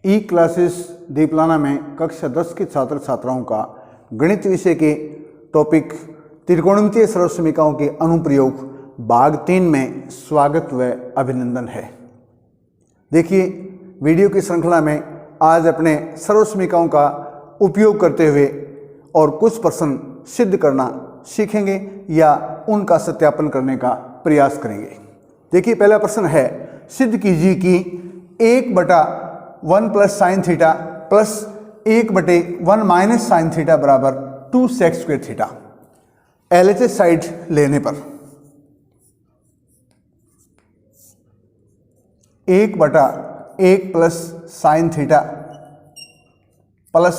ई classes दीपलाना में कक्षा 10 के छात्र छात्राओं का गणित विषय के टॉपिक त्रिकोणमितीय सर्वसमीकरणों के अनुप्रयोग भाग 3 में स्वागत व अभिनंदन है। देखिए, वीडियो की श्रृंखला में आज अपने सर्वसमीकरणों का उपयोग करते हुए और कुछ प्रश्न सिद्ध करना सीखेंगे या उनका सत्यापन करने का प्रयास करेंगे। देखिए, पहला प्रश्न है, सिद्ध कीजिए कि 1/1 plus sine theta plus 1/1 minus sine theta बराबर 2 sec square theta. LHS side लेने पर 1/1 plus sine theta plus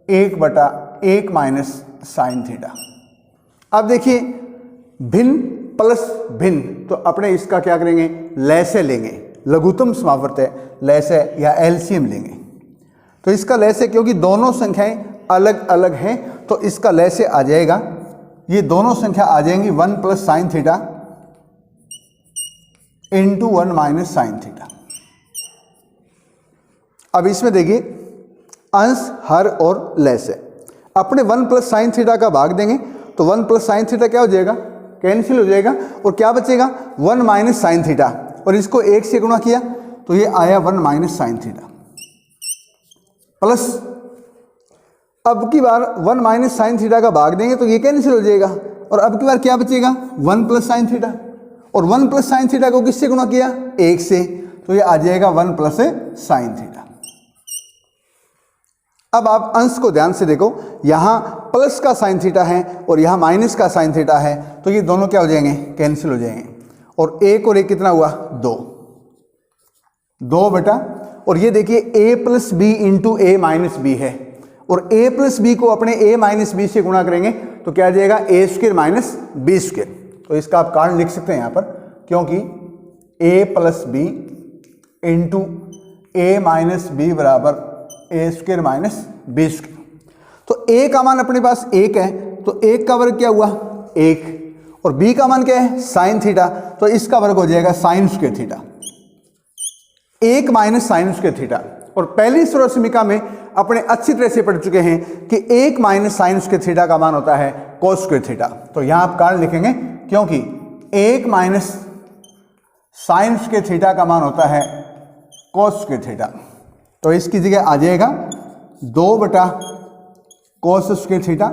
1/1 minus sine theta. अब देखिए, भिन्न प्लस भिन्न, तो अपने इसका क्या करेंगे, लैसे लेंगे, लघुत्तम समावर्त है, लैसे या एलसीएम लेंगे। तो इसका लैसे, क्योंकि दोनों संख्याएं अलग अलग हैं तो इसका लैसे आ जाएगा, ये दोनों संख्या आ जाएंगी 1 plus sine theta into 1 minus sine theta. अब इसमें देखिए, अंश, हर और लैसे, अपने 1 प्लस साइन थीटा का भाग देंगे तो 1 प्लस साइन थीटा क्या हो जाएगा, कैंसिल हो जाएगा और क्या बचेगा 1 माइनस साइन थीटा, और इसको 1 से गुणा किया तो ये आया 1 माइनस साइन थीटा प्लस, अब की बार 1 माइनस साइन थीटा का भाग देंगे तो ये कैंसिल हो जाएगा और अब की बार क्या बचेगा 1 प्लस साइन थीटा, और 1 प्लस साइन थीटा को किससे गुणा किया, 1 से, तो ये आ जाएगा 1 प्लस साइन थीटा। अब आप अंश को ध्यान से देखो, यहाँ प्लस का साइन थीटा है और यहाँ माइनस का साइन थीटा है, तो ये दोनों क्या हो जाएंगे, कैंसिल हो जाएंगे, और 1 और 1 कितना हुआ, 2 बेटा, और ये देखिए a plus B into A minus B है, और a प्लस बी को अपने a माइनस बी से गुणा करेंगे तो क्या आ जाएगा a square minus B square. तो इसका आप कारण लिख सकते हैं यहाँ पर, क्योंकि a plus B into A minus B बराबर A square minus B square. तो a का मान अपने पास 1 है, तो 1 का वर्ग क्या हुआ 1, और b का मान क्या है साइन थीटा, तो इसका वर्ग हो जाएगा sine square theta, 1 minus sine square theta. और पहली सर्वसमीकरण में अपने अच्छी तरह से पढ़ चुके हैं कि 1 माइनस साइन स्क्वायर थीटा का मान होता है कोस स्क्वायर थीटा। तो यहां आप कारण लिखेंगे, क्योंकि 1 माइनस साइन स्क्वायर थीटा का मान होता है कोस स्क्वायर थीटा, तो इसकी जगह आ जाएगा 2 कोस स्क्वायर थीटा,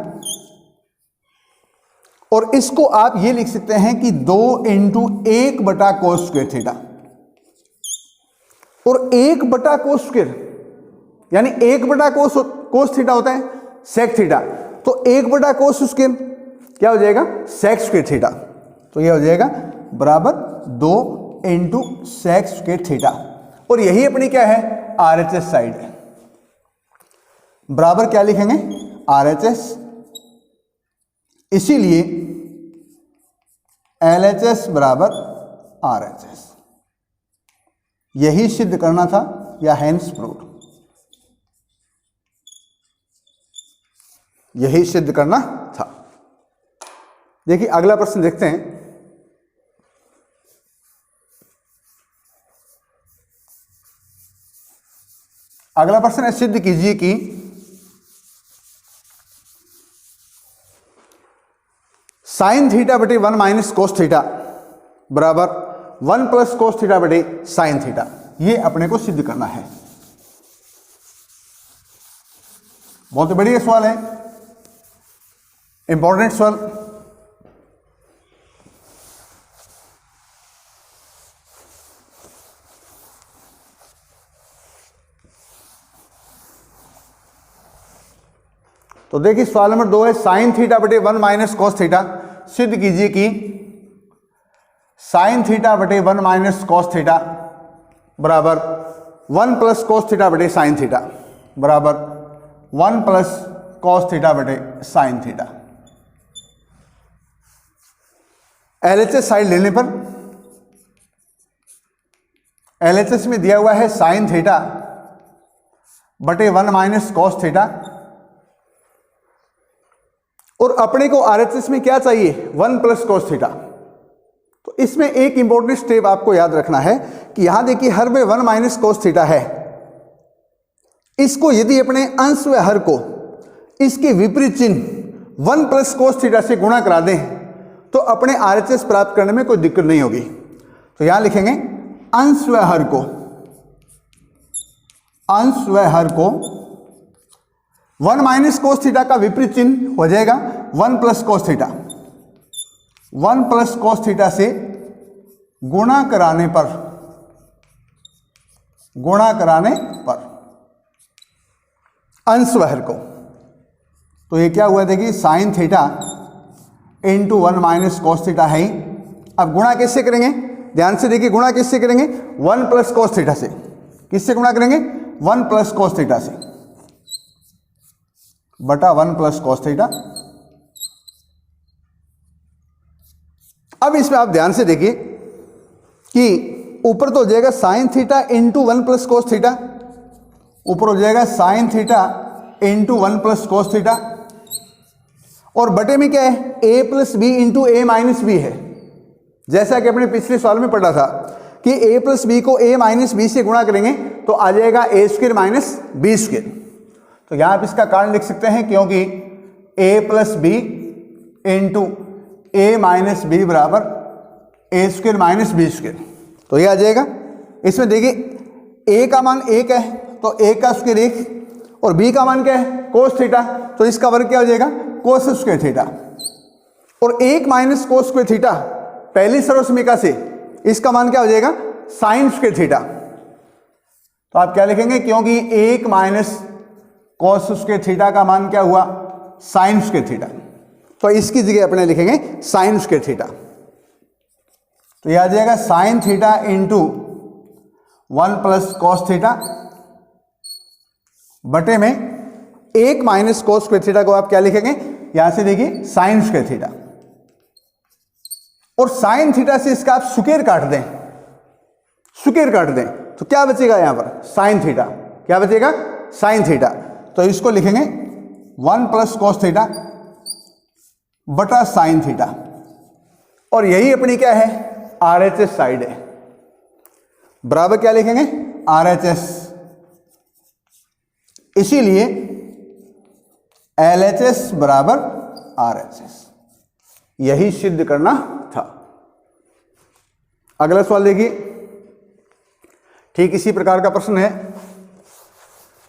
और इसको आप ये लिख सकते हैं कि 2 इंटू 1 बटा कोस स्क्वायर थीटा, और 1 बटा कोस स्क्वायर यानी 1 बटा कोस थीटा होता है सेक थीटा, तो 1 बटा कोस स्क्वायर क्या हो जाएगा सेक स्क्वायर थीटा, तो यह हो जाएगा बराबर 2 इंटू सेक स्क्वायर थीटा, और यही अपनी क्या है RHS साइड है। बराबर क्या लिखेंगे RHS, इसीलिए LHS बराबर RHS, यही सिद्ध करना था या हैंस प्रूव्ड, यही सिद्ध करना था। देखिए, अगला प्रश्न देखते हैं। अगला प्रश्न है, सिद्ध कीजिए कि साइन थीटा बटे 1 माइनस कोस थीटा बराबर 1 प्लस कोस थीटा बटे साइन थीटा। ये अपने को सिद्ध करना है। बहुत बढ़िया सवाल है, इंपॉर्टेंट सवाल। तो देखिए, सवाल नंबर 2 है, साइन थीटा बटे 1 माइनस कोस थीटा, सिद्ध कीजिए कि साइन थीटा बटे 1 माइनस कोस थीटा बराबर 1 प्लस कोस थीटा बटे साइन थीटा बराबर 1 प्लस कोस थीटा बटे साइन थीटा। LHS साइड लेने पर LHS में दिया हुआ है साइन थीटा बटे 1 माइनस कोस थीटा, और अपने को RHS में क्या चाहिए 1 प्लस कोस थीटा। तो इसमें एक इंपॉर्टेंट स्टेप आपको याद रखना है कि यहां देखिए हर में 1 माइनस कोस थीटा है, इसको यदि अपने अंश व हर को इसके विपरीत चिन्ह 1 प्लस कोस थीटा से गुणा करा दें तो अपने RHS प्राप्त करने में कोई दिक्कत नहीं होगी। तो यहां लिखेंगे अंश व हर को 1 माइनस कोस थीटा का विपरीत चिन्ह हो जाएगा 1 plus cos theta. 1 plus cos theta से गुणा कराने पर अंश व हर को, तो ये क्या हुआ देखिए sign theta into 1 minus cos theta है ही। अब गुणा किससे करेंगे, ध्यान से देखिए गुणा किससे करेंगे, 1 प्लस कोस थीटा से। किससे गुणा करेंगे, 1 प्लस कोस थीटा से बटा 1 प्लस कोस थीटा। अब इसमें आप ध्यान से देखिए कि ऊपर तो हो जाएगा sine theta into 1 plus cos theta, ऊपर हो जाएगा sine theta into 1 plus cos theta, और बटे में क्या है, a plus B into A minus B है। जैसा कि अपने पिछले सवाल में पढ़ा था कि a प्लस बी को a माइनस बी से गुणा करेंगे तो आ जाएगा a square minus B square. तो यहां आप इसका कारण लिख सकते हैं क्योंकि a plus B into A minus B बराबर a square minus B square. तो ये आ जाएगा। इसमें देखिए a का मान 1 है तो a का स्क्वायर 1 और b का मान क्या है, कोस थीटा, तो इसका वर्ग क्या हो जाएगा, कोस स्क्वायर थीटा। और 1 माइनस कोस स्क्वायर थीटा पहली सर्वसमीका से इसका मान क्या हो जाएगा, साइन स्क्वायर थीटा। तो आप क्या लिखेंगे, क्योंकि 1 माइनस कोस स्क्वायर थीटा का मान क्या हुआ, साइन स्क्वायर थीटा, तो इसकी जगह अपने लिखेंगे साइन स्क्वायर थीटा। तो यह आ जाएगा sine theta into 1 plus cos theta बटे में 1 माइनस कोस स्क्वायर थीटा को आप क्या लिखेंगे, यहां से देखिए साइन स्क्वायर थीटा, और साइन थीटा से इसका आप स्क्वायर काट दें, तो क्या बचेगा यहां पर, साइन थीटा। क्या बचेगा, साइन थीटा। तो इसको लिखेंगे 1 प्लस कोस थीटा बटा साइन थीटा, और यही अपनी क्या है, RHS साइड है। बराबर क्या लिखेंगे, RHS। इसीलिए LHS बराबर RHS, यही सिद्ध करना था। अगला सवाल देखिए, ठीक इसी प्रकार का प्रश्न है,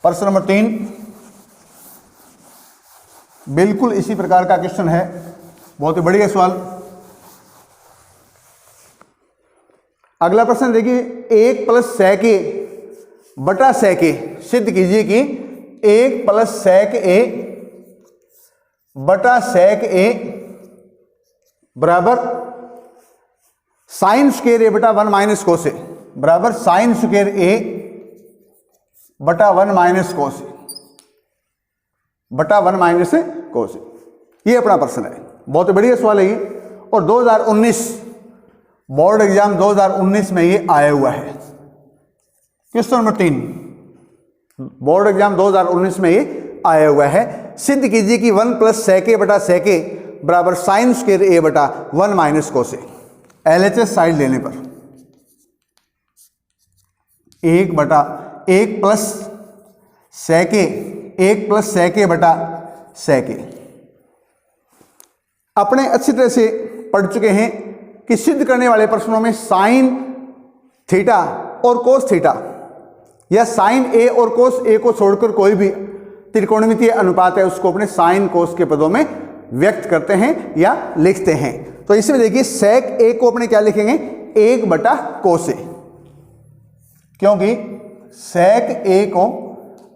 प्रश्न नंबर 3, बिल्कुल इसी प्रकार का क्वेश्चन है, बहुत ही बढ़िया सवाल। अगला प्रश्न देखिए, 1 प्लस सेक ए बटा सेक ए, सिद्ध कीजिए कि 1 प्लस सेक ए बटा सेक ए बराबर साइन स्क्वायर ए बटा 1 माइनस कोस ए बराबर साइन स्क्वायर ए बटा 1 माइनस कोस ए बटा 1 माइनस कोस ए। ये अपना प्रश्न है, बहुत ही बढ़िया सवाल है ये, और 2019 बोर्ड एग्जाम 2019 में ये आया हुआ है। क्वेश्चन नंबर 3 बोर्ड एग्जाम 2019 में ये आया हुआ है। सिद्ध कीजिए कि 1 प्लस सेक ए बटा सेक ए बराबर साइन स्क्वायर ए बटा 1 माइनस कोस ए। LHS साइड लेने पर 1 प्लस सेक ए बटा सेक ए। अपने अच्छी तरह से पढ़ चुके हैं कि सिद्ध करने वाले प्रश्नों में साइन थीटा और कोस थीटा या साइन ए और कोस ए को छोड़कर कोई भी त्रिकोणमितीय अनुपात है उसको अपने साइन कोस के पदों में व्यक्त करते हैं या लिखते हैं। तो इसमें देखिए सेक ए को अपने क्या लिखेंगे, 1 बटा कोस ए, क्योंकि सेक ए को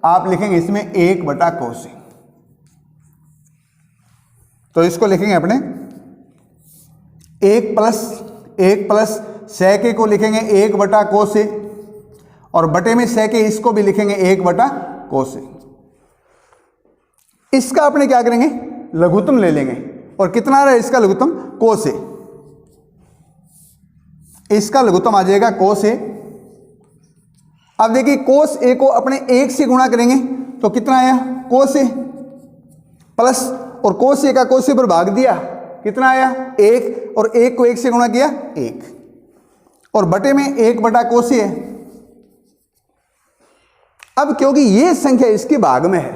आप लिखेंगे इसमें 1 बटा कोस ए। तो इसको लिखेंगे अपने 1 प्लस सेक ए को लिखेंगे 1 बटा कोस ए, और बटे में सेक ए इसको भी लिखेंगे 1 बटा कोस ए। इसका अपने क्या करेंगे, लघुत्तम ले लेंगे, और कितना आ रहा है इसका लघुत्तम, कोस ए। इसका लघुत्तम आ जाएगा कोस ए। अब देखिए कोस ए को अपने 1 से गुणा करेंगे तो कितना आया, कोस ए प्लस, और कोस ए का कोस ए पर भाग दिया, कितना आया 1, और 1 को 1 से गुणा किया 1, और बटे में 1 बटा कोस ए है। अब क्योंकि ये संख्या इसके भाग में है,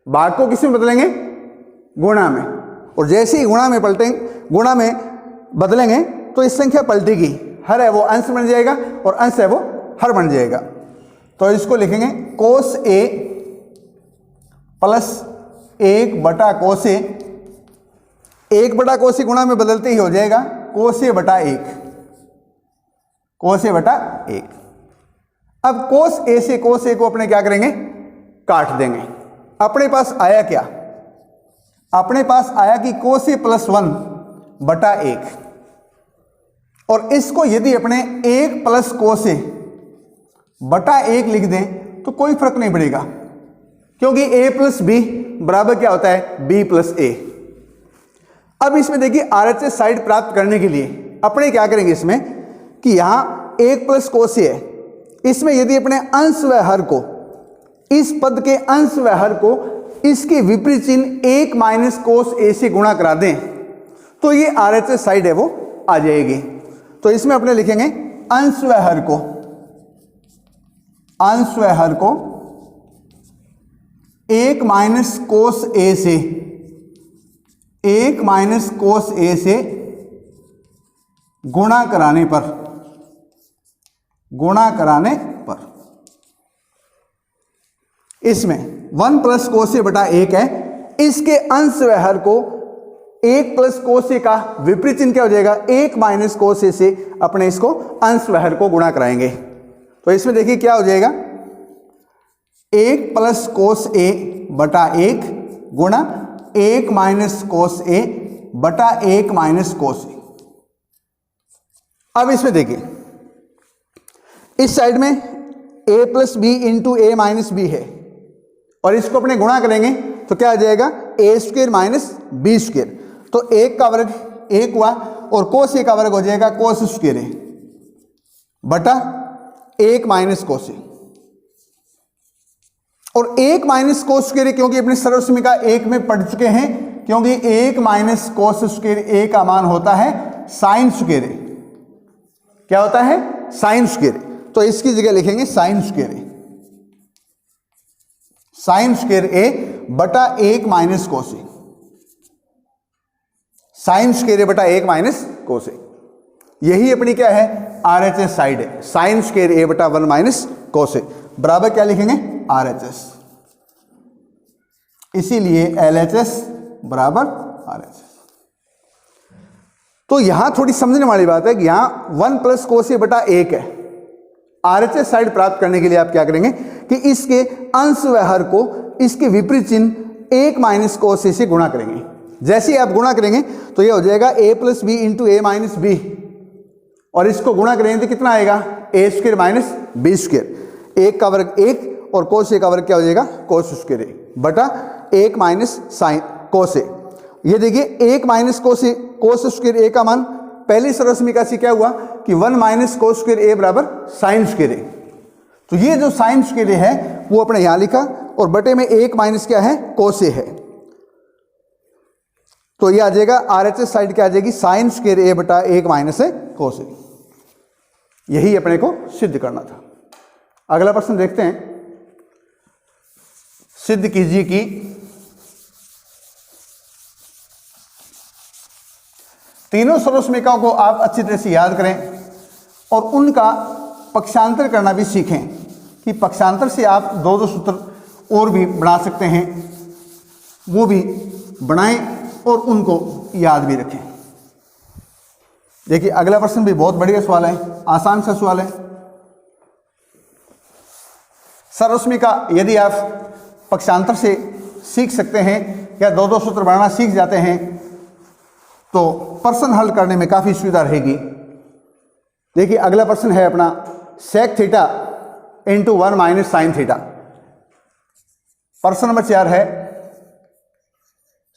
भाग को किस में बदलेंगे? गुणा में। और जैसे ही गुणा में बदलेंगे तो इस संख्या पलटेगी, हर है वो अंश बन जाएगा और अंश है वो हर बन जाएगा। तो इसको लिखेंगे कोस ए प्लस 1/cos ए, 1/cos ए गुणा में बदलते ही हो जाएगा cos a बटा 1, cos a बटा 1। अब cos a से cos a को अपने क्या करेंगे? काट देंगे। अपने पास आया क्या? अपने पास आया कि cos a प्लस 1/1, और इसको यदि अपने 1 प्लस cos a बटा 1 लिख दें तो कोई फर्क नहीं पड़ेगा, क्योंकि a प्लस बी बराबर क्या होता है? b plus a। अब इसमें देखिए RHS साइड प्राप्त करने के लिए अपने क्या करेंगे इसमें कि यहां 1 प्लस cos a है, इसमें यदि अपने अंश व हर को, इस पद के अंश व हर को इसके विपरीत चिन्ह 1 माइनस cos a से गुणा करा दें तो ये RHS साइड है वो आ जाएगी। तो इसमें अपने लिखेंगे अंश व हर को, अंश व हर को 1 माइनस cos a से, 1 माइनस cos a से गुणा कराने पर, इसमें 1 प्लस cos a बटा 1 है, इसके अंश व हर को 1 प्लस cos a का विपरीत चिन्ह क्या हो जाएगा? 1 माइनस cos a से अपने इसको अंश व हर को गुणा कराएंगे। तो इसमें देखिए क्या हो जाएगा? 1 प्लस cos a बटा 1 गुणा 1 माइनस cos a बटा 1 माइनस cos a। अब इसमें देखिए इस साइड में a plus B into A minus B है, और इसको अपने गुणा करेंगे तो क्या आ जाएगा? a square minus B square. तो 1 का वर्ग 1 हुआ और cos a का वर्ग हो जाएगा cos स्क्वायर a बटा 1 माइनस cos a। और 1 माइनस cos स्क्वायर a क्योंकि अपने सर्वसमीका 1 में पढ़ चुके हैं, क्योंकि 1 माइनस cos स्क्वायर a का मान होता है साइन स्क्वायर a। क्या होता है? Sine square a। तो इसकी जगह लिखेंगे sine square a, sine square a बटा 1 minus cos a, sine square a बटा 1 माइनस cos a। यही अपनी क्या है? RHS साइड है, साइन स्क्वायर a बटा 1 माइनस cos a बराबर क्या लिखेंगे? RHS। इसीलिए LHS बराबर RHS। तो यहां थोड़ी समझने वाली बात है कि यहां 1 प्लस cos a बटा 1 है। RHS साइड प्राप्त करने के लिए आप क्या करेंगे कि इसके अंश व हर को इसके विपरीत चिन्ह 1 माइनस cos a से गुणा करेंगे। जैसे ही आप गुणा करेंगे तो यह हो जाएगा a plus B into A minus B, और इसको गुणा करेंगे तो कितना आएगा? a square minus B square. 1 का वर्ग 1 और cos a का वर्ग क्या हो जाएगा? cos स्क्वायर a बटा 1 माइनस साइन cos a। ये देखिए 1 माइनस cos स्क्वायर a का मान पहली सर्वसमीका से क्या हुआ कि 1 माइनस cos स्क्वायर a बराबर साइन स्क्वायर a। तो ये जो साइन स्क्वायर a है वो अपने यहां लिखा, और बटे में 1 माइनस क्या है? cos a है। तो ये आ जाएगा RHS साइड क्या आ जाएगी? साइन स्क्वायर a बटा 1 माइनस है cos a। यही अपने को सिद्ध करना था। अगला प्रश्न देखते हैं। सिद्ध कीजिए कि तीनों सर्वसमीकाओं को आप अच्छी तरह से याद करें और उनका पक्षांतर करना भी सीखें, कि पक्षांतर से आप 2-2 सूत्र और भी बना सकते हैं, वो भी बनाएं और उनको याद भी रखें। देखिए अगला प्रश्न भी बहुत बढ़िया सवाल है, आसान सा सवाल है। सर्वसमीका यदि आप पक्षांतर से सीख सकते हैं या 2-2 सूत्र बनाना सीख जाते हैं तो प्रश्न हल करने में काफ़ी सुविधा रहेगी। देखिए अगला प्रश्न है अपना sec theta into 1 minus sine theta. प्रश्न नंबर 4 है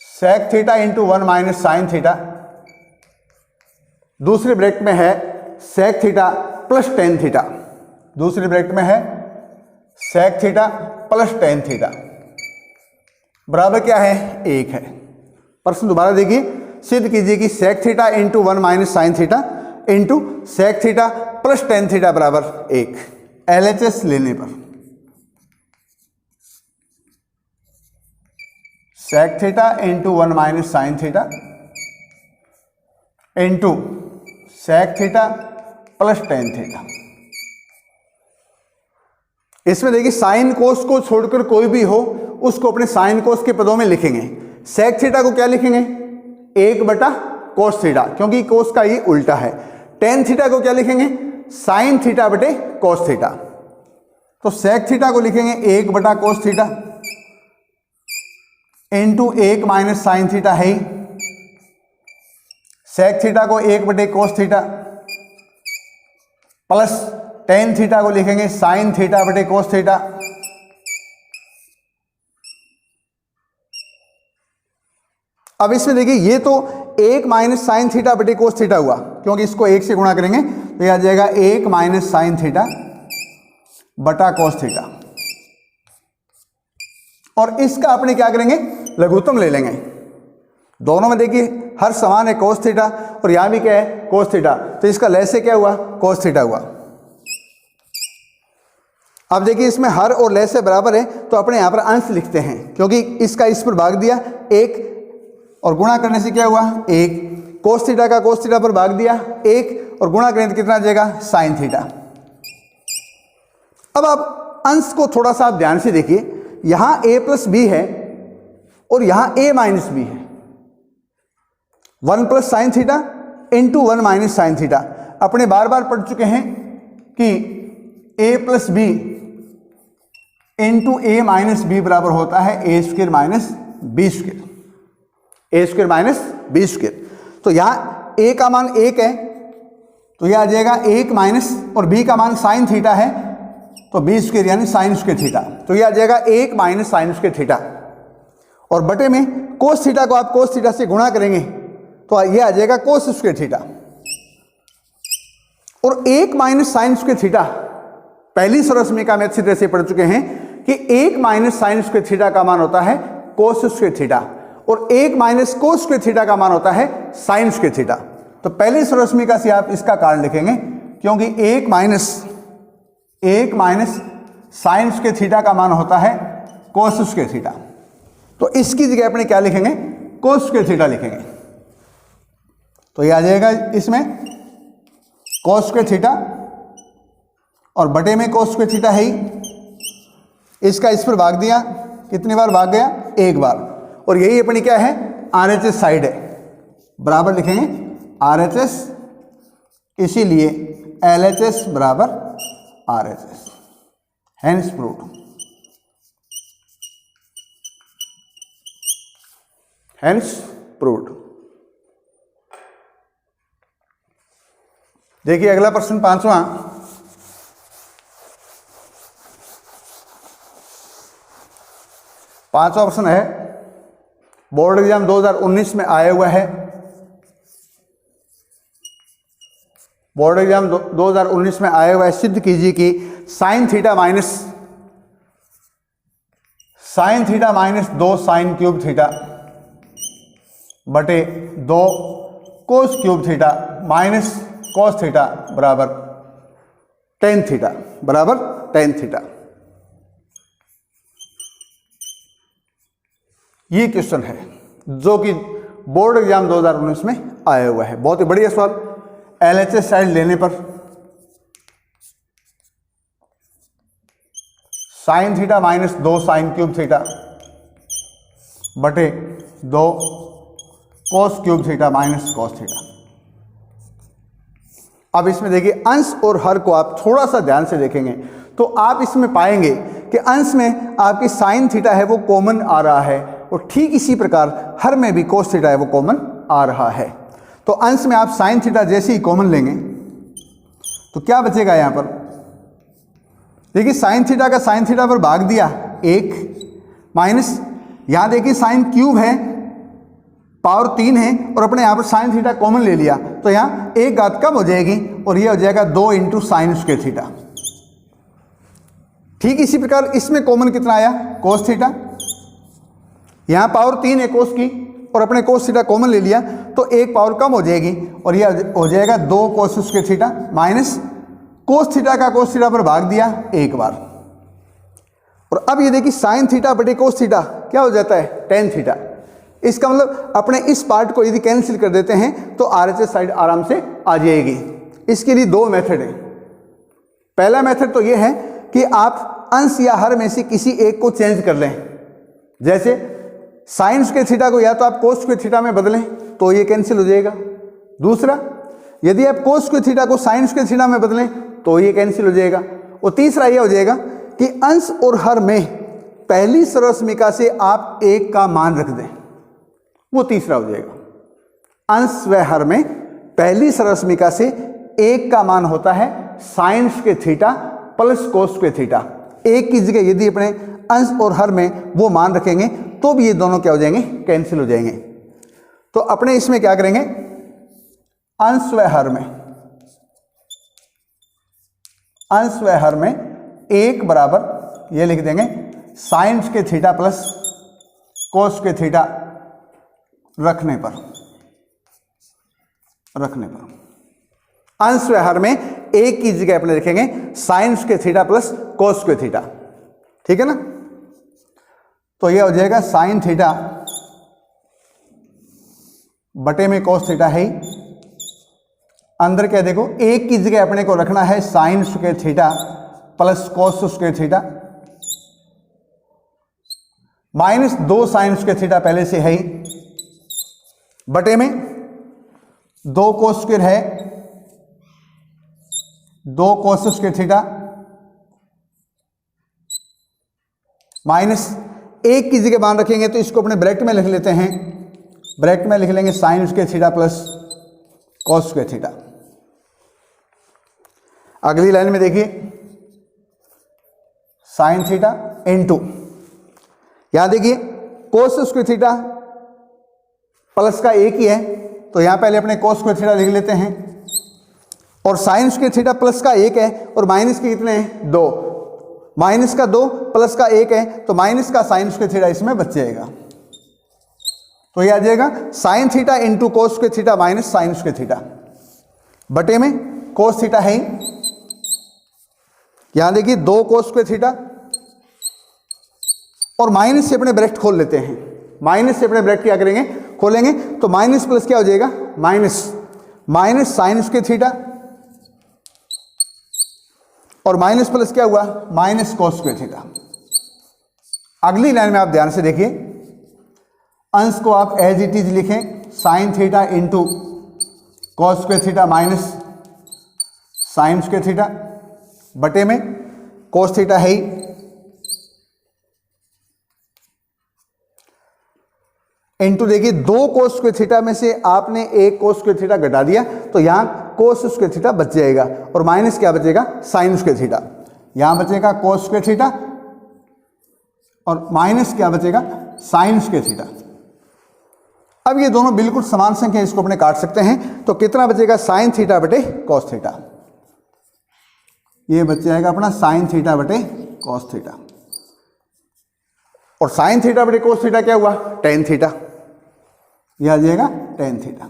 sec theta into 1 minus sine theta, दूसरे ब्रैकेट में है sec theta plus tan theta, दूसरे ब्रैकेट में है sec theta plus tan theta बराबर क्या है? 1 है। प्रश्न दोबारा देखिए, सिद्ध कीजिए कि sec theta into 1 minus sine theta into sec theta plus tan theta बराबर 1 LHS लेने पर। Sec theta into 1 minus sine theta into sec theta plus tan theta. इसमें देखिए साइन कोस को छोड़कर कोई भी हो उसको अपने साइन कोस के पदों में लिखेंगे। सेक थीटा को क्या लिखेंगे? 1 बटा कोस थीटा, क्योंकि कोस का ये उल्टा है। टेन थीटा को क्या लिखेंगे? साइन थीटा बटे कोस थीटा। तो सेक थीटा को लिखेंगे 1 बटा cos theta into 1 minus sine theta है ही। सेक थीटा को 1 बटे cos theta plus tan theta को लिखेंगे साइन थीटा बटे कोस थीटा। अब इसमें देखिए ये तो 1 माइनस साइन थीटा बटे कोस थीटा हुआ, क्योंकि इसको 1 से गुणा करेंगे तो यह आ जाएगा 1 माइनस साइन थीटा बटा कोस थीटा। और इसका अपने क्या करेंगे? लघुत्तम ले लेंगे। दोनों में देखिए हर समान है कोस थीटा और यहां भी क्या है? Cos theta. तो इसका लय से क्या हुआ? कोस थीटा हुआ। अब देखिए इसमें हर और लय से बराबर है तो अपने यहां पर अंश लिखते हैं, क्योंकि इसका इस पर भाग दिया 1 और गुणा करने से क्या हुआ? 1। कोस थीटा का कोस थीटा पर भाग दिया 1 और गुणा करें तो कितना आ जाएगा? Sine theta. अब आप अंश को थोड़ा सा आप ध्यान से देखिए, यहां a प्लस बी है और यहां a माइनस बी है। 1 plus sine theta into 1 minus sine theta. अपने बार बार पढ़ चुके हैं कि a plus B into a minus B बराबर होता है a square minus B square, a square minus B square. तो यहां a का मान 1 है तो यह आ जाएगा 1 माइनस, और b का मान साइन थीटा है तो बी स्क्वायर यानी साइन स्क्वायर थीटा। तो यह आ जाएगा 1 माइनस साइन स्क्वायर थीटा। और बटे में कोस थीटा को आप कोस थीटा से गुणा करेंगे तो यह आ जाएगा कोस स्क्वायर थीटा। और 1 माइनस साइन स्क्वायर थीटा पहली सरसमीका में अच्छी तरह से पढ़ चुके हैं कि 1 माइनस साइन स्क्वायर थीटा का मान होता है कोस स्क्वायर थीटा और 1 माइनस कोस स्क्वायर थीटा का मान होता है साइन स्क्वायर थीटा। तो पहली सरसमीका से आप इसका कारण लिखेंगे, क्योंकि 1 माइनस साइन स्क्वायर थीटा का मान होता है कोस स्क्वायर थीटा। तो इसकी जगह अपने क्या लिखेंगे? कोस स्क्वायर थीटा लिखेंगे। तो ये आ जाएगा इसमें कोस स्क्वायर थीटा और बटे में कोस स्क्वायर थीटा है ही। इसका इस पर भाग दिया, कितनी बार भाग गया? 1 बार। और यही अपनी क्या है? RHS साइड है, बराबर लिखेंगे RHS, इसीलिए LHS बराबर RHS, hence proved, hence proved. देखिए अगला प्रश्न 5वां। पांचवा प्रश्न है, बोर्ड एग्जाम 2019 में आया हुआ है। बोर्ड एग्जाम 2019 में आया हुआ है। सिद्ध कीजिए कि sine theta minus 2 sine cube theta बटे 2 cos cube theta minus cos theta बराबर टेन थीटा। ये क्वेश्चन है जो कि बोर्ड एग्जाम 2019 में आया हुआ है। बहुत ही बढ़िया सवाल। LHS साइड लेने पर sine theta minus 2 sine cube theta बटे 2 cos cube theta minus cos theta. अब इसमें देखिए अंश और हर को आप थोड़ा सा ध्यान से देखेंगे तो आप इसमें पाएंगे कि अंश में आपकी साइन थीटा है वो कॉमन आ रहा है और ठीक इसी प्रकार हर में भी कोस थीटा है वो कॉमन आ रहा है। तो अंश में आप साइन थीटा जैसे ही कॉमन लेंगे तो क्या बचेगा यहां पर? देखिए साइन थीटा का साइन थीटा पर भाग दिया 1 माइनस, यहां देखिए साइन क्यूब है, पावर 3 है और अपने यहां पर साइन थीटा कॉमन ले लिया तो यहां एक घात कम हो जाएगी और ये हो जाएगा 2 इंटू साइन स्क्वायर थीटा। ठीक इसी प्रकार इसमें कॉमन कितना आया? Cos theta. यहां पावर 3 है कोस की और अपने कोस थीटा कॉमन ले लिया तो एक पावर कम हो जाएगी और ये हो जाएगा 2 cos square theta minus cos theta का कोस थीटा पर भाग दिया 1 बार। और अब ये देखिए साइन थीटा बटे कोस थीटा क्या हो जाता है, टेन थीटा। इसका मतलब अपने इस पार्ट को यदि कैंसिल कर देते हैं तो RHS साइड आराम से आ जाएगी। इसके लिए दो मेथड है। पहला मेथड तो ये है कि आप अंश या हर में से किसी एक को चेंज कर लें। जैसे साइन स्क्वायर थीटा को या तो आप कोस स्क्वायर थीटा में बदलें तो ये कैंसिल हो जाएगा। दूसरा, यदि आप कोस स्क्वायर थीटा को साइन स्क्वायर थीटा में बदलें तो ये कैंसिल हो जाएगा। और तीसरा ये हो जाएगा कि अंश और हर में पहली सर्वसमीका से आप एक का मान रख दें, वो तीसरा हो जाएगा। अंश व हर में पहली सर्वसमीका से एक का मान होता है sine square theta plus cos square theta. एक की जगह यदि अपने अंश और हर में वो मान रखेंगे तो भी ये दोनों क्या हो जाएंगे, कैंसिल हो जाएंगे। तो अपने इसमें क्या करेंगे, अंश व हर में, अंश व हर में एक बराबर ये लिख देंगे sine square theta plus cos square theta रखने पर अंश व हर में एक की जगह अपने लिखेंगे sine square theta plus cos square theta. ठीक है ना। तो यह हो जाएगा साइन थीटा बटे में कोस थीटा है ही। अंदर क्या देखो, एक की जगह अपने को रखना है sine square theta plus cos square theta, minus दो साइन स्क्वायर थीटा पहले से है ही, बटे में दो कोस स्क्वायर है, दो कोस स्क्वायर थीटा, माइनस एक की जगह मान रखेंगे तो इसको अपने ब्रैकेट में लिख लेते हैं। ब्रैकेट में लिख लेंगे sine square theta plus cos square theta. अगली लाइन में देखिए साइन थीटा इनटू, यहां देखिए कोस स्क्वायर थीटा प्लस का एक ही है तो यहां पहले अपने कोस स्क्वायर थीटा लिख लेते हैं, और साइन स्क्वायर थीटा प्लस का एक है और माइनस के कितने हैं, दो, माइनस का दो प्लस का एक है तो माइनस का साइन स्क्वायर थीटा इसमें बच जाएगा। तो ये आ जाएगा sine theta into cos square theta minus sine square theta, बटे में कोस थीटा है ही। यहां देखिए दो कोस स्क्वायर थीटा और माइनस से अपने ब्रैकेट खोल लेते हैं। माइनस से अपने ब्रैकेट क्या करेंगे, खोलेंगे तो माइनस प्लस क्या हो जाएगा, माइनस साइन स्क्वायर थीटा और माइनस प्लस क्या हुआ, माइनस कोस स्क्वायर थीटा। अगली लाइन में आप ध्यान से देखिए, अंश को आप एज इट इज लिखें sign theta into cos square theta minus sine square theta, बटे में कोस थीटा है ही। इंटू देखिए दो कोस स्क्वायर थीटा में से आपने एक कोस स्क्वायर थीटा घटा दिया तो यहां कोस स्क्वायर थीटा बच जाएगा और माइनस क्या बचेगा, साइन स्क्वायर थीटा। यहां बचेगा कोस स्क्वायर थीटा और माइनस क्या बचेगा, साइन स्क्वायर थीटा। अब ये दोनों बिल्कुल समान संख्या, इसको अपने काट सकते हैं तो कितना बचेगा, साइन थीटा बटे कॉस थीटा। ये बच जाएगा अपना साइन थीटा बटे कॉस थीटा, और साइन थीटा बटे कॉस थीटा क्या हुआ, टेन थीटा। यह आ जाएगा टेन थीटा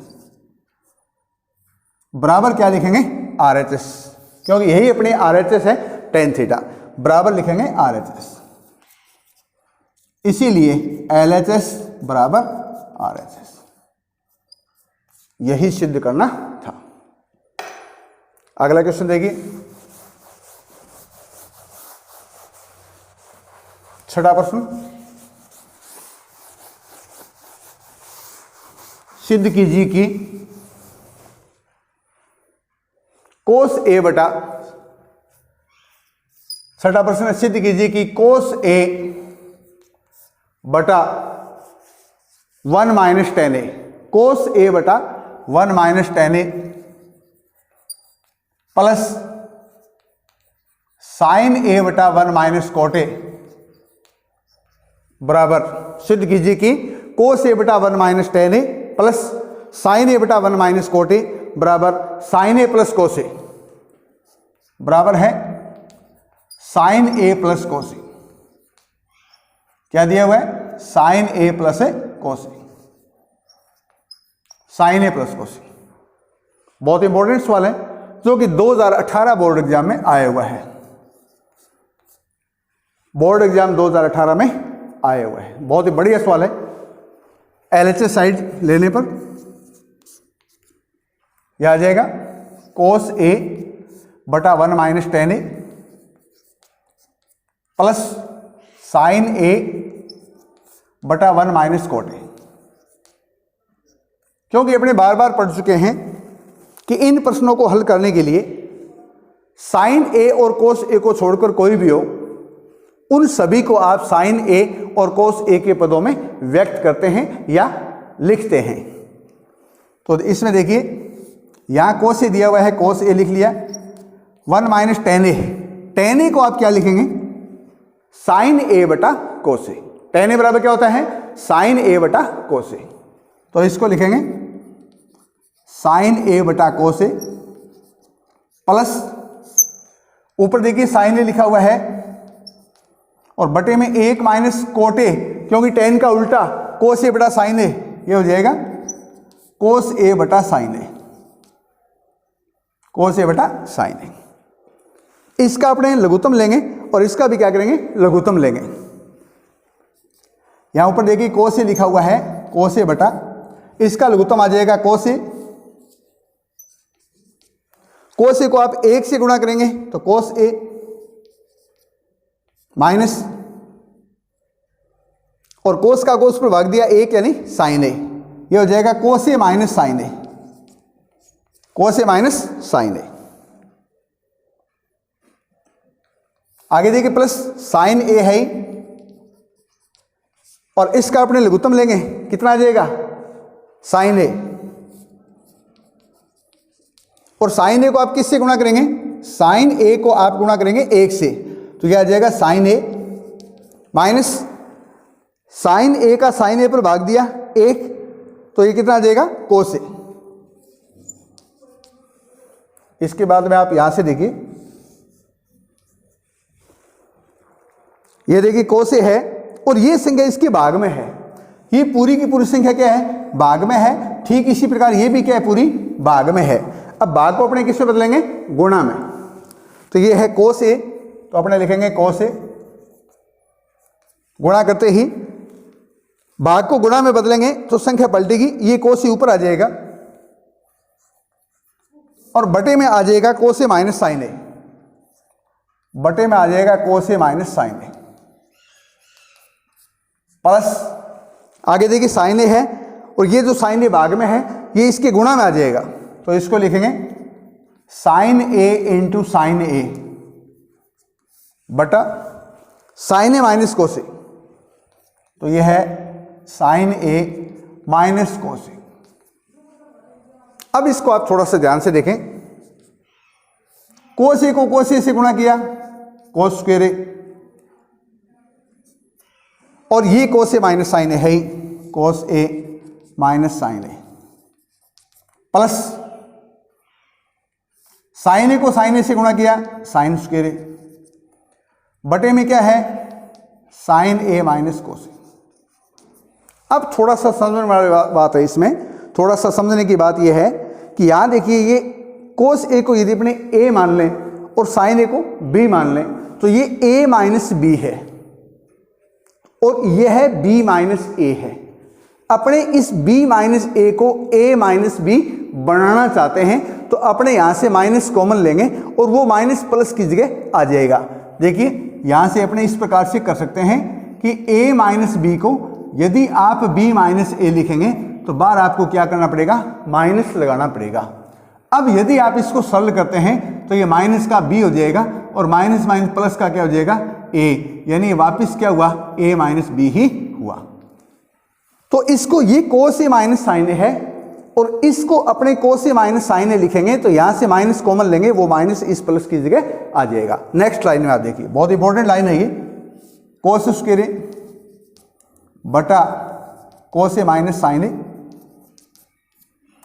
बराबर क्या लिखेंगे, RHS, क्योंकि यही अपने RHS है टेन थीटा, बराबर लिखेंगे RHS। इसीलिए LHS बराबर RHS, यही सिद्ध करना था। अगला क्वेश्चन देखिए, छठा प्रश्न, सिद्ध कीजिए कि कोस ए बटा, छठा प्रश्न है, सिद्ध कीजिए कि कोस ए बटा 1 माइनस टेन ए, कोस ए बटा 1 माइनस टेन ए प्लस साइन ए बटा 1 माइनस कोट ए बराबर, सिद्ध कीजिए कि कोस ए बटा 1 माइनस टेन ए प्लस साइन ए बटा 1 माइनस कोट ए बराबर साइन ए प्लस कोस ए बराबर है साइन ए प्लस कोस ए। क्या दिया हुआ है, साइन ए प्लस कोस ए, साइन ए प्लस कोस ए। बहुत इंपॉर्टेंट सवाल है जो कि 2018 बोर्ड एग्जाम में आया हुआ है। बोर्ड एग्जाम 2018 में आए हुए हैं। बहुत ही बढ़िया सवाल है। LHS साइड लेने पर यह आ जाएगा cos A बटा 1 minus ten A plus sine A बटा 1 माइनस कोट ए। क्योंकि अपने बार बार पढ़ चुके हैं कि इन प्रश्नों को हल करने के लिए साइन A और कोस A को छोड़कर कोई भी हो, उन सभी को आप साइन A और कोस A के पदों में व्यक्त करते हैं या लिखते हैं। तो इसमें देखिए यहां कोस A दिया हुआ है, कोस A लिख लिया, 1 माइनस टेन ए, टेन ए को आप क्या लिखेंगे, साइन A बटा कोस A। टेन ए बराबर क्या होता है, साइन A बटा कोस A। तो इसको लिखेंगे साइन A बटा कोस A प्लस ऊपर देखिए साइन A लिखा हुआ है और बटे में 1 माइनस कोट A, क्योंकि टेन का उल्टा कोस A बटा साइन A, ये हो जाएगा कोस A बटा साइन A, कोस A बटा साइन A। इसका अपने लघुत्तम लेंगे और इसका भी क्या करेंगे, लघुत्तम लेंगे। यहां ऊपर देखिए कोस A लिखा हुआ है, कोस A बटा, इसका लघुत्तम आ जाएगा कोस A। कोस A को आप 1 से गुणा करेंगे तो कोस A माइनस, और कोस का कोस पर भाग दिया 1 यानी साइन A, ये हो जाएगा cos A minus sine A, cos A minus sine A। आगे देखिए प्लस साइन A है और इसका अपने लघुत्तम लेंगे, कितना आ जाएगा, साइन A। और साइन A को आप किससे गुणा करेंगे, साइन A को आप गुणा करेंगे 1 से, तो यह आ जाएगा sine A minus sine A का साइन A पर भाग दिया 1, तो ये कितना आ जाएगा, कोस A। इसके बाद में आप यहां से देखिए, ये देखिए कोस A है और ये संख्या इसके भाग में है, ये पूरी की पूरी संख्या क्या है, भाग में है। ठीक इसी प्रकार ये भी क्या है, पूरी भाग में है। अब भाग को अपने किससे बदलेंगे, गुणा में। तो ये है कोस A, तो अपने लिखेंगे कोस A, गुणा करते ही भाग को गुणा में बदलेंगे तो संख्या पलटेगी, ये कोस A ऊपर आ जाएगा और बटे में आ जाएगा cos A minus sine A, बटे में आ जाएगा cos A minus sine A plus आगे देखिए साइन A है और ये जो साइन A भाग में है ये इसके गुणा में आ जाएगा, तो इसको लिखेंगे sine A into sine A बटा sine A minus cos A, तो ये है sine A minus cos A। अब इसको आप थोड़ा सा ध्यान से देखें, कोस A को कोस A से गुणा किया, कोस स्क्वायर A, और ये cos A minus sine A है ही, cos A minus sine A plus sine A को साइन A से गुणा किया, साइन स्क्वायर A, बटे में क्या है, sine A minus cos A। अब थोड़ा सा समझने वाली बात है, इसमें थोड़ा सा समझने की बात यह है कि यहां देखिए ये कोस A को यदि अपने A मान लें और साइन A को B मान लें तो ये A माइनस B है और यह है B माइनस A है। अपने इस B माइनस A को A माइनस B बनाना चाहते हैं तो अपने यहां से माइनस कॉमन लेंगे और वो माइनस प्लस की जगह आ जाएगा। देखिए यहां से अपने इस प्रकार से कर सकते हैं कि A माइनस B को यदि आप B माइनस A लिखेंगे तो बाहर आपको क्या करना पड़ेगा, माइनस लगाना पड़ेगा। अब यदि आप इसको सरल करते हैं तो ये माइनस का B हो जाएगा और माइनस माइनस प्लस का क्या हो जाएगा, A, यानी वापस क्या हुआ, A माइनस B ही हुआ। तो इसको ये cos A minus sine A है और इसको अपने कोस A माइनस साइन A लिखेंगे तो यहां से माइनस कॉमन लेंगे, वो माइनस इस प्लस की जगह आ जाएगा। नेक्स्ट लाइन में आप देखिए, बहुत इंपॉर्टेंट लाइन है ये, कोस स्क्वायर A बटा कोस A माइनस साइन A,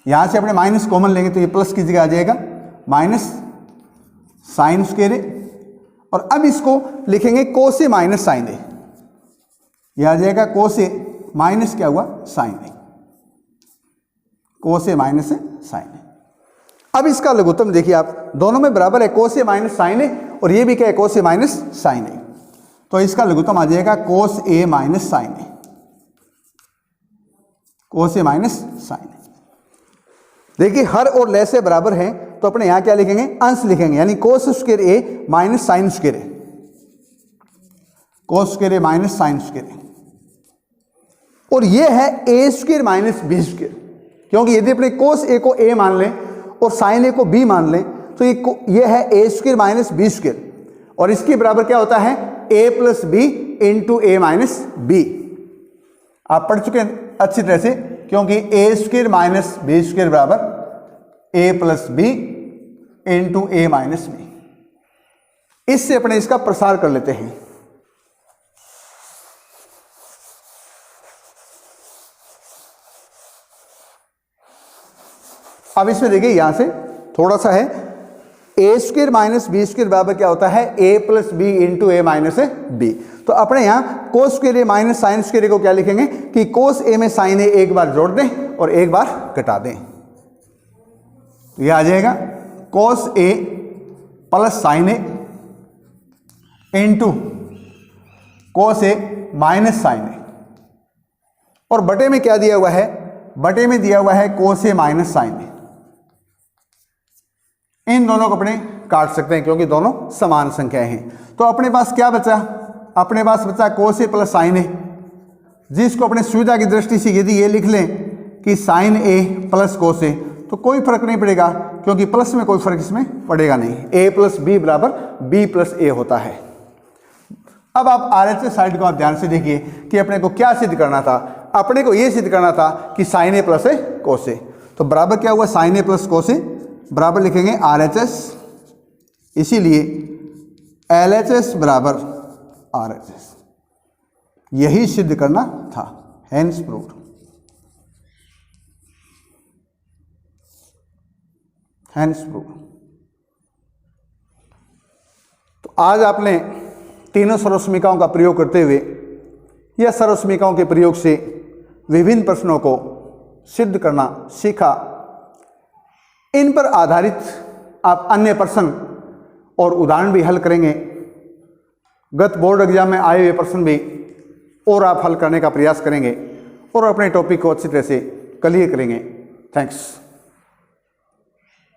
यहां से अपने माइनस कॉमन लेंगे तो ये प्लस की जगह आ जाएगा, माइनस साइन स्क्वायर A, और अब इसको लिखेंगे cos A minus sine A, यह आ जाएगा कोस A माइनस क्या हुआ, sine A, cos A minus sine A। अब इसका लघुत्तम देखिए आप, दोनों में बराबर है, cos A minus sine A और ये भी क्या है, cos A minus sine A। तो इसका लघुत्तम आ जाएगा cos a minus sine a, cos a minus sine a. देखिए हर और ले से बराबर है तो अपने यहां क्या लिखेंगे, अंश लिखेंगे, यानी cos square a minus sine square a, cos square a minus sine square a. और ये है a square minus B square, क्योंकि यदि अपने cos a को a मान लें और sin a को b मान लें तो ये है a square minus B square, और इसके बराबर क्या होता है a plus B into A minus B. आप पढ़ चुके हैं अच्छी तरह से, क्योंकि a square minus B square बराबर a plus B into A minus B. इससे अपने इसका प्रसार कर लेते हैं। अब इसमें देखिए यहां से थोड़ा सा है, ए स्क्वायर माइनस बी स्क्वायर बराबर क्या होता है ए plus B into A minus B. तो अपने यहाँ कोस स्क्वायर ए माइनस साइन स्क्वायर ए को क्या लिखेंगे कि कोस ए में साइन ए एक बार जोड़ दें और एक बार घटा दें। ये आ जाएगा कोस ए प्लस साइन ए इंटू कोस ए माइनस साइन ए, और बटे में क्या दिया हुआ है, बटे में दिया हुआ है कोस ए माइनस साइन ए। इन दोनों को अपने काट सकते हैं क्योंकि दोनों समान संख्याएं हैं। तो अपने पास क्या बचा, अपने पास बचा कोस ए प्लस साइन ए, जिसको अपने सुविधा की दृष्टि से यदि ये लिख लें कि साइन ए प्लस कोस ए तो कोई फर्क नहीं पड़ेगा, क्योंकि प्लस में कोई फर्क इसमें पड़ेगा नहीं। ए प्लस बी बराबर बी प्लस ए होता है। अब आप RHS साइड को आप ध्यान से देखिए कि अपने को क्या सिद्ध करना था। अपने को यह सिद्ध करना था कि साइन ए प्लस ए कोस ए, तो बराबर क्या हुआ साइन ए प्लस कोस ए, बराबर लिखेंगे RHS, इसीलिए LHS बराबर RHS। यही सिद्ध करना था, हेंस प्रूव्ड। Hence proved. तो आज आपने तीनों सर्वसमीकाओं का प्रयोग करते हुए या सर्वसमीकाओं के प्रयोग से विभिन्न प्रश्नों को सिद्ध करना सीखा। इन पर आधारित आप अन्य प्रश्न और उदाहरण भी हल करेंगे। गत बोर्ड एग्जाम में आए हुए प्रश्न भी और आप हल करने का प्रयास करेंगे और अपने टॉपिक को अच्छी तरह से क्लियर करेंगे। थैंक्स।